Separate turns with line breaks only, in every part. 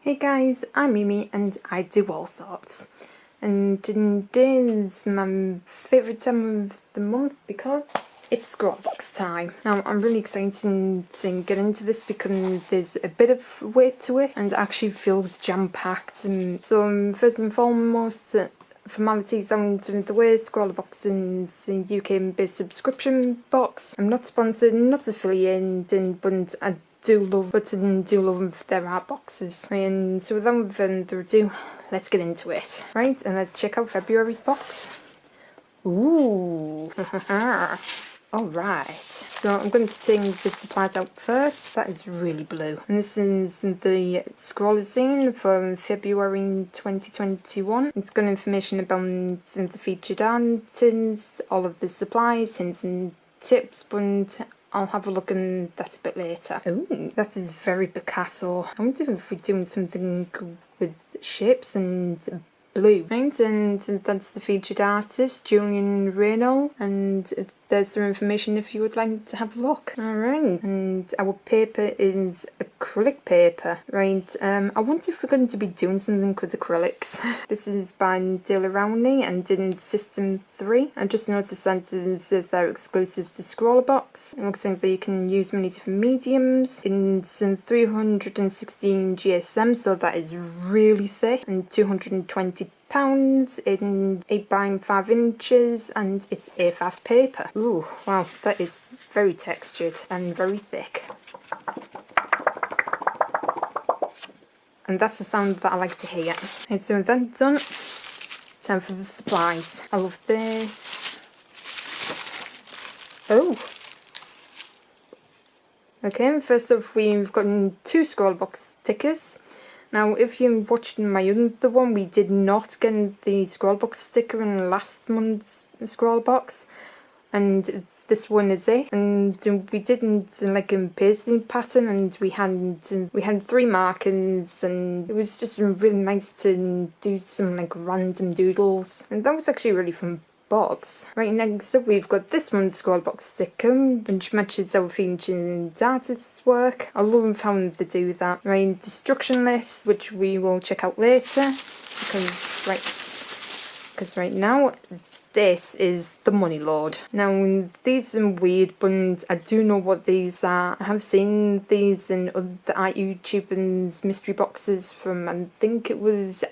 Hey guys, I'm MeeMee and I do all sorts. And today is my favourite time of the month because it's Scrawlrbox time. Now I'm really excited to get into this because there's a bit of weight to it and it actually feels jam-packed. And so first and foremost, formalities down to the way. Scrawlrbox is a UK-based subscription box. I'm not sponsored, not affiliated, but I do love their art boxes. And so without further ado, let's get into it. Right, and let's check out February's box. Ooh! Alright, so I'm going to take the supplies out first. That is really blue. And this is the Scrawler zine from February 2021. It's got information about the featured artists, all of the supplies, hints and tips, but I'll have a look at that a bit later. Ooh, that is very Picasso. I wonder if we're doing something with shapes and blue. Right, and that's the featured artist, Julian Reynolds, and there's some information if you would like to have a look. Alright, and our paper is acrylic paper. Right, I wonder if we're going to be doing something with acrylics. This is by Dillarami and in System 3. I just noticed that it says they're exclusive to Scrawlrbox. It looks like they can use many different mediums. It's in 316 GSM, so that is really thick, and 220 pounds in 8 by 5 inches, and it's A5 paper. Ooh, wow, that is very textured and very thick. And that's the sound that I like to hear. And so that's done. Time for the supplies. I love this. Oh! Okay, first off we've gotten 2 Scrawlrbox stickers. Now, if you watched my other one, we did not get the Scrawlrbox sticker in last month's Scrawlrbox, and this one is it. And we didn't like a pasting pattern, and we had 3 markers, and it was just really nice to do some like random doodles, and that was actually a really fun box. Right, next up we've got this one's Scrawlrbox sticker, which matches our featured artist's work. I love how they do that. Right, destruction list, which we will check out later, because right now this is the Money Lord. Now these are weird, but I do know what these are. I have seen these in other art YouTubers' mystery boxes from, I think it was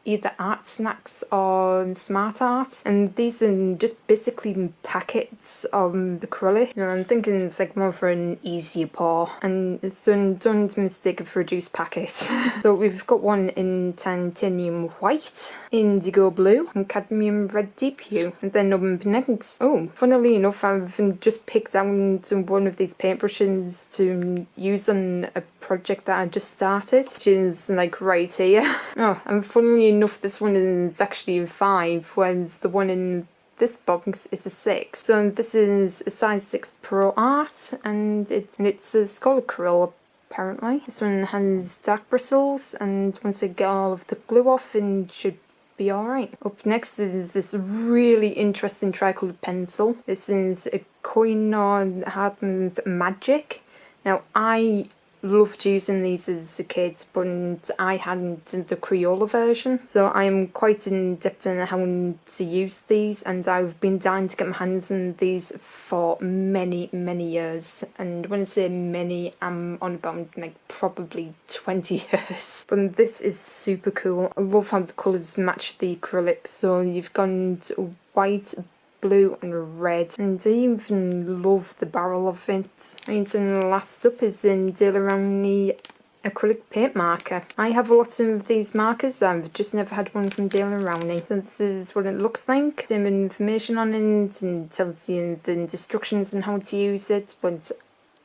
either Art Snacks or Smart Art, and these are just basically packets of acrylic. You know, I'm thinking it's like more for an easier pour, and so don't mistake it for a juice packet. So we've got one in titanium white, indigo blue, and cadmium red deep hue, and then up next. Oh, funnily enough, I've just picked out one of these paintbrushes to use on a project that I just started, which is like right here. Oh, and funnily enough, this one is actually a 5, whereas the one in this box is a 6. So this is a size 6 Pro Art, and it's a Scrawlrbox apparently. This one has dark bristles, and once I get all of the glue off, it should be alright. Up next is this really interesting tricoloured pencil. This is a Koino Hartman's Magic. Now I loved using these as a kid, but I hadn't the Crayola version, so I am quite in depth in how to use these, and I've been dying to get my hands on these for many years. And when I say many, I'm on about like probably 20 years. But this is super cool. I love how the colours match the acrylics. So you've gone to white, blue and red, and I even love the barrel of it. Right, and last up is in Dillarami acrylic paint marker. I have a lot of these markers, I've just never had one from Dillarami. So this is what it looks like. Some information on it and tells you the instructions and how to use it, but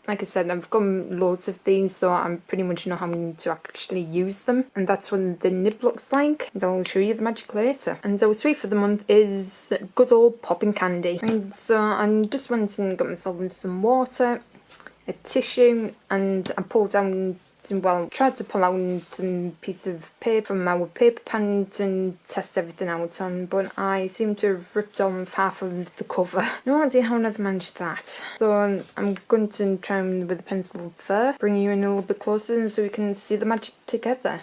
like I said, I've got loads of these, so I pretty much know how to actually use them. And that's what the nib looks like, and I'll show you the magic later. And our sweet for the month is good old popping candy. And so I just went and got myself some water, a tissue, and I pulled down tried to pull out some piece of paper from our paper pan and test everything out on, but I seem to have ripped off half of the cover. No idea how I've managed that. So I'm going to try with a pencil first, bring you in a little bit closer so we can see the magic together.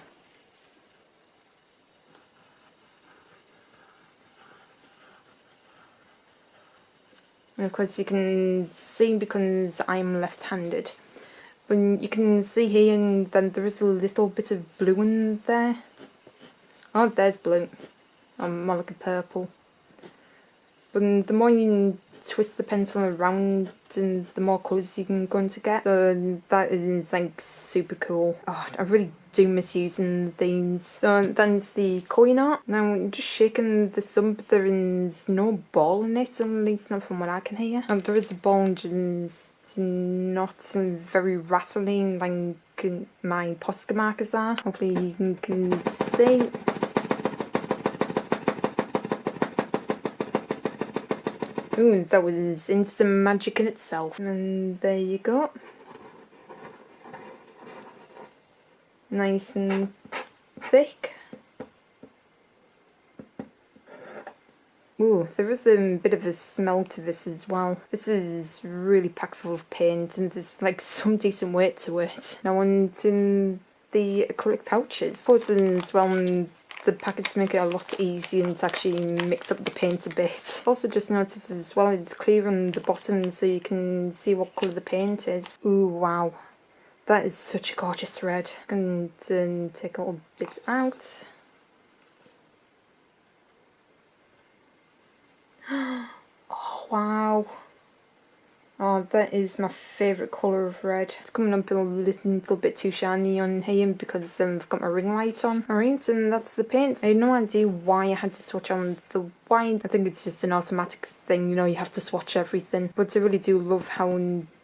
And of course you can see because I'm left-handed. But you can see here and then there is a little bit of blue in there. Oh, there's blue. More like a purple. But the more you twist the pencil around and the more colours you can going to get. So that is like super cool. Oh, I really do miss using these. So that's the coin art. Now just shaking this up, there is no ball in it, at least not from what I can hear. There is a ball, just not very rattling like my Posca markers are. Hopefully you can see. Ooh, that was instant magic in itself. And there you go. Nice and thick. Ooh, there is a bit of a smell to this as well. This is really packed full of paint and there's like some decent weight to it. Now on to the acrylic pouches. Of course as well, the packets make it a lot easier to actually mix up the paint a bit. Also just noticed as well it's clear on the bottom so you can see what colour the paint is. Ooh, wow. That is such a gorgeous red. I'm going to take a little bit out. Oh, wow. Oh, that is my favourite colour of red. It's coming up a little bit too shiny on here because I've got my ring light on. Alright, and that's the paint. I had no idea why I had to swatch on the white. I think it's just an automatic thing, you know, you have to swatch everything. But I really do love how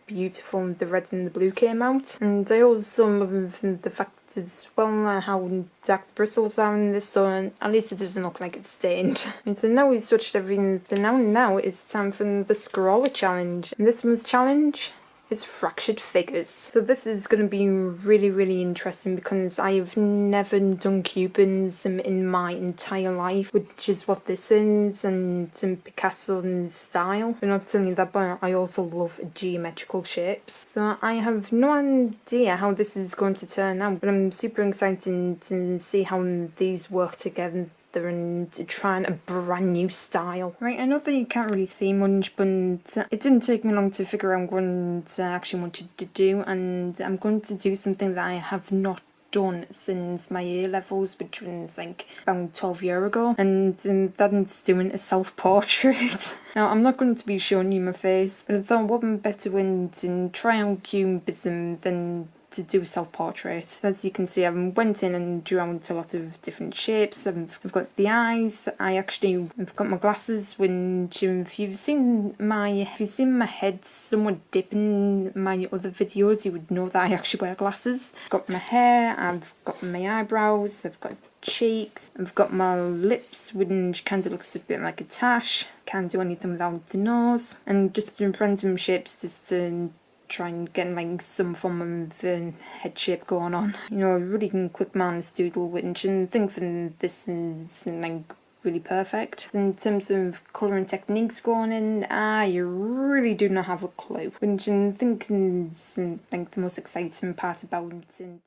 beautiful the red and the blue came out. And I also love the fact as well how dark the bristles are in this, so at least it doesn't look like it's stained. And so now we've switched everything out, and now it's time for the Scrawler challenge. And this month's challenge is fractured figures. So this is going to be really interesting because I have never done cubism in my entire life, which is what this is, and some Picasso style. But not only that, but I also love geometrical shapes. So I have no idea how this is going to turn out, but I'm super excited to see how these work together and trying a brand new style. Right, I know that you can't really see much, but it didn't take me long to figure out what I actually wanted to do, and I'm going to do something that I have not done since my A levels, which was like about 12 years ago, and that's doing a self-portrait. Now I'm not going to be showing you my face, but I thought what better way to try out cubism than to do a self-portrait. As you can see, I went in and drew out a lot of different shapes. I've got the eyes. I've got my glasses. Which, if you've seen my head somewhat dip in my other videos, you would know that I actually wear glasses. I've got my hair. I've got my eyebrows. I've got cheeks. I've got my lips, which kind of looks a bit like a tash. Can't do anything without the nose, and just random shapes just to try and get like some form of head shape going on. You know, really quick man's doodle, which I think for this is like really perfect. In terms of colouring techniques going in, I really do not have a clue, which I think is like the most exciting part about it.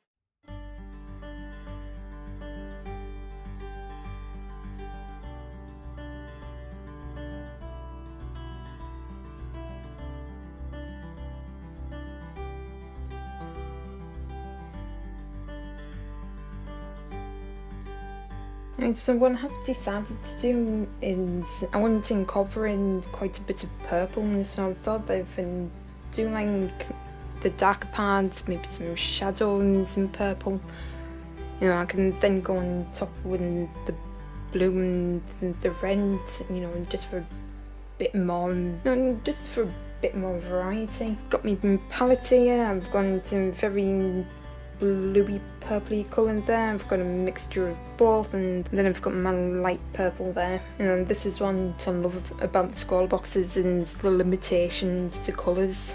Right, so what I have decided to do is I want to incorporate quite a bit of purple, so I thought that if I do like the darker parts, maybe some shadows in purple, you know, I can then go on top with the blue and the red, you know, just for a bit more, just for a bit more variety. Got me palette here. I've gone to very bluey purpley colour there. I've got a mixture of both, and then I've got my light purple there. And this is one to love about the Scrawlrboxes is the limitations to colours.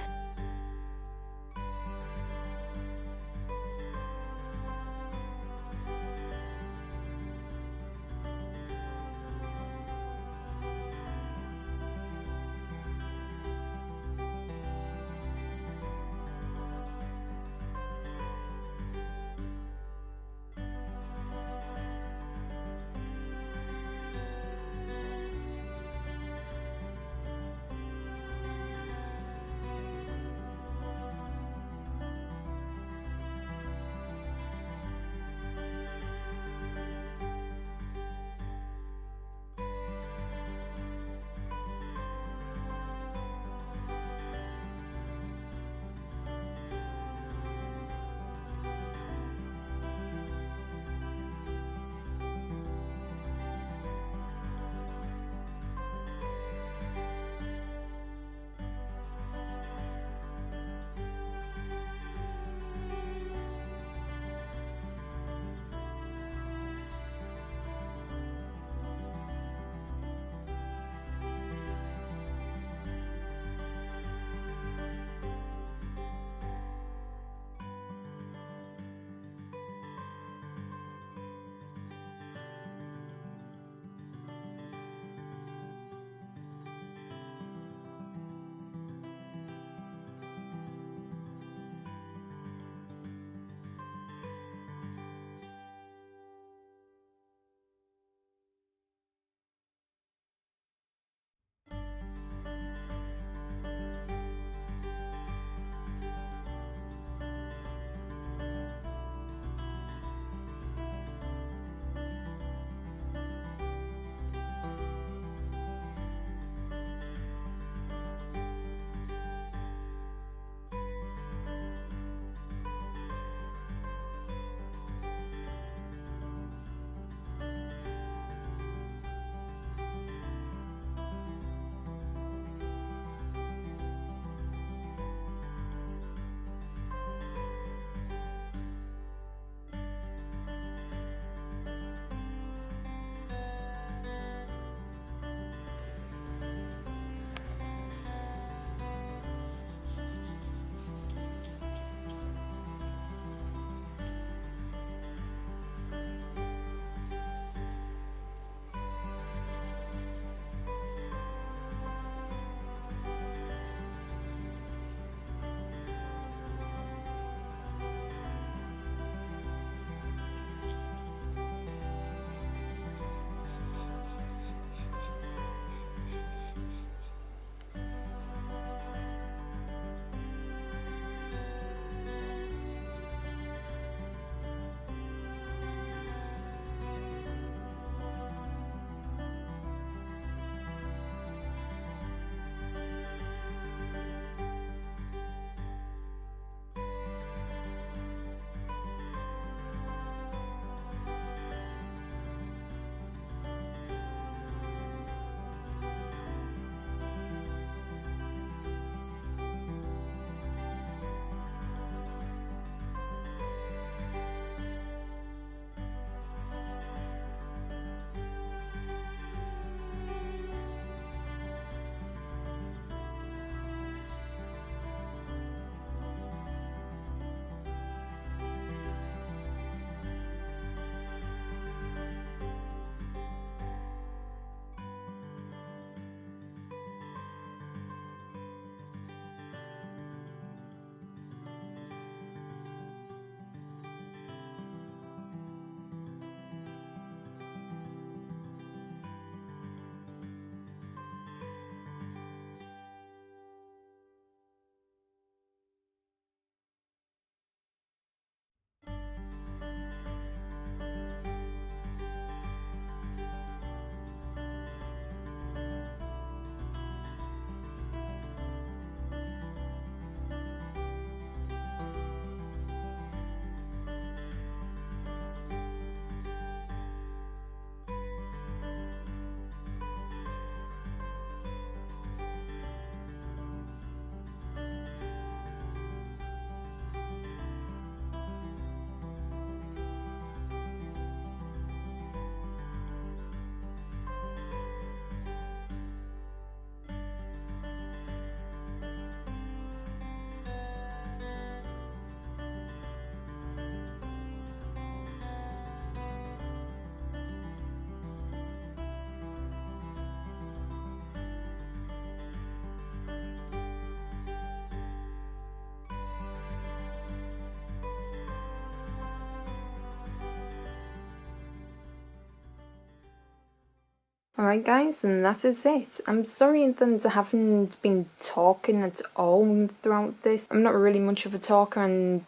Alright guys, and that is it. I'm sorry that I haven't been talking at all throughout this. I'm not really much of a talker, and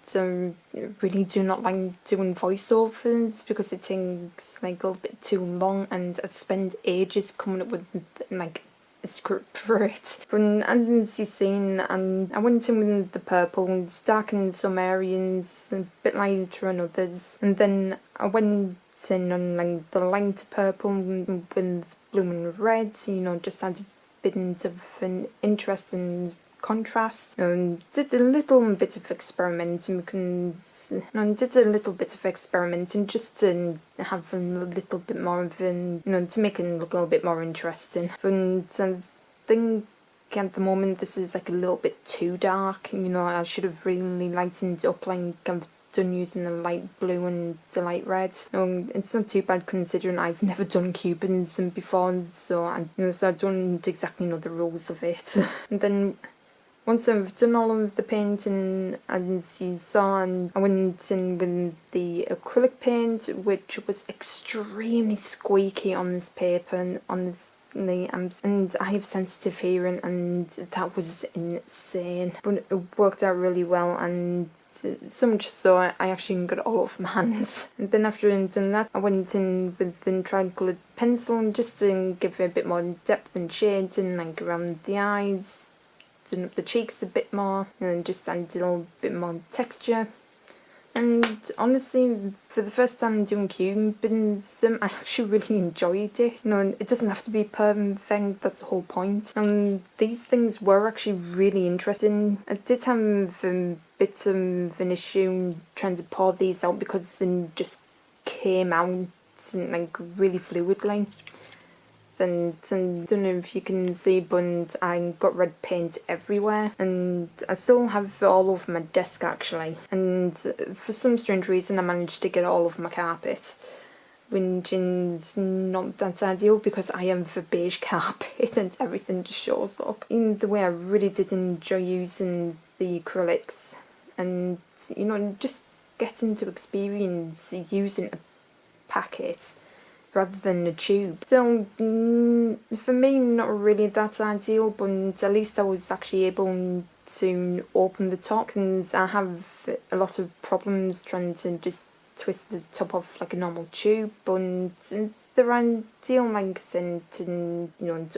really do not like doing voiceovers because it takes like a little bit too long, and I spend ages coming up with like a script for it. But as you've seen, I went in with the purples, darkened some areas, a bit lighter on others, and then I went in on like the light purple with blooming red, just had a bit of an interesting contrast. Did a little bit of experimenting just to have a little bit more of an, to make it look a little bit more interesting. But I think at the moment this is like a little bit too dark. I should have really lightened up, like I've done using the light blue and the light red. It's not too bad considering I've never done cubism before, so I don't exactly know the rules of it. And then once I've done all of the painting, as you saw, I went in with the acrylic paint, which was extremely squeaky on this paper and on this. And I have sensitive hearing, and that was insane, but it worked out really well, and so much so I actually got it all over my hands. And then after I'd done that, I went in with the tricoloured pencil just to give it a bit more depth and shade, and like around the eyes, done up the cheeks a bit more, and just added a little bit more texture. And honestly, for the first time doing cubism, I actually really enjoyed it. It doesn't have to be perfect, that's the whole point. And these things were actually really interesting. I did have a bit of an issue trying to pour these out because they just came out like really fluidly. And I don't know if you can see, but I got red paint everywhere, and I still have it all over my desk actually, and for some strange reason I managed to get it all over my carpet, which is not that ideal because I have a beige carpet and everything just shows up. In the way, I really did enjoy using the acrylics, and just getting to experience using a packet rather than a tube. So for me, not really that ideal, but at least I was actually able to open the top, because I have a lot of problems trying to just twist the top off like a normal tube, but they're ideal lengths and to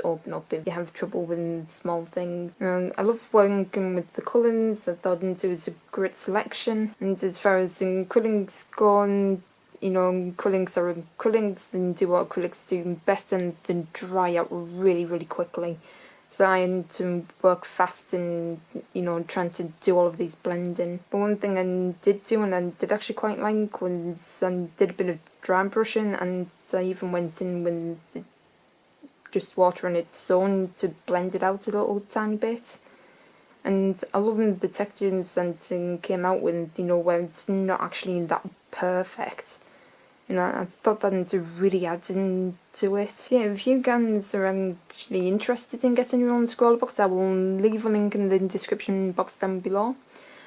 open up if you have trouble with small things. I love working with the colours. I thought it was a great selection, and as far as acrylics go, acrylics are acrylics, then do what acrylics do best, and then dry out really, really quickly. So I had to work fast in, trying to do all of these blending. But one thing I did do, and I did actually quite like, was I did a bit of dry brushing, and I even went in with just water on its own to blend it out a little tiny bit. And I love the textures that came out with, where it's not actually that perfect. I thought that to really add into it. Yeah, if you guys are actually interested in getting your own Scrawlrbox, I will leave a link in the description box down below.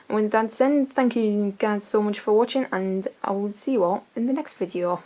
And with that said, thank you guys so much for watching, and I will see you all in the next video.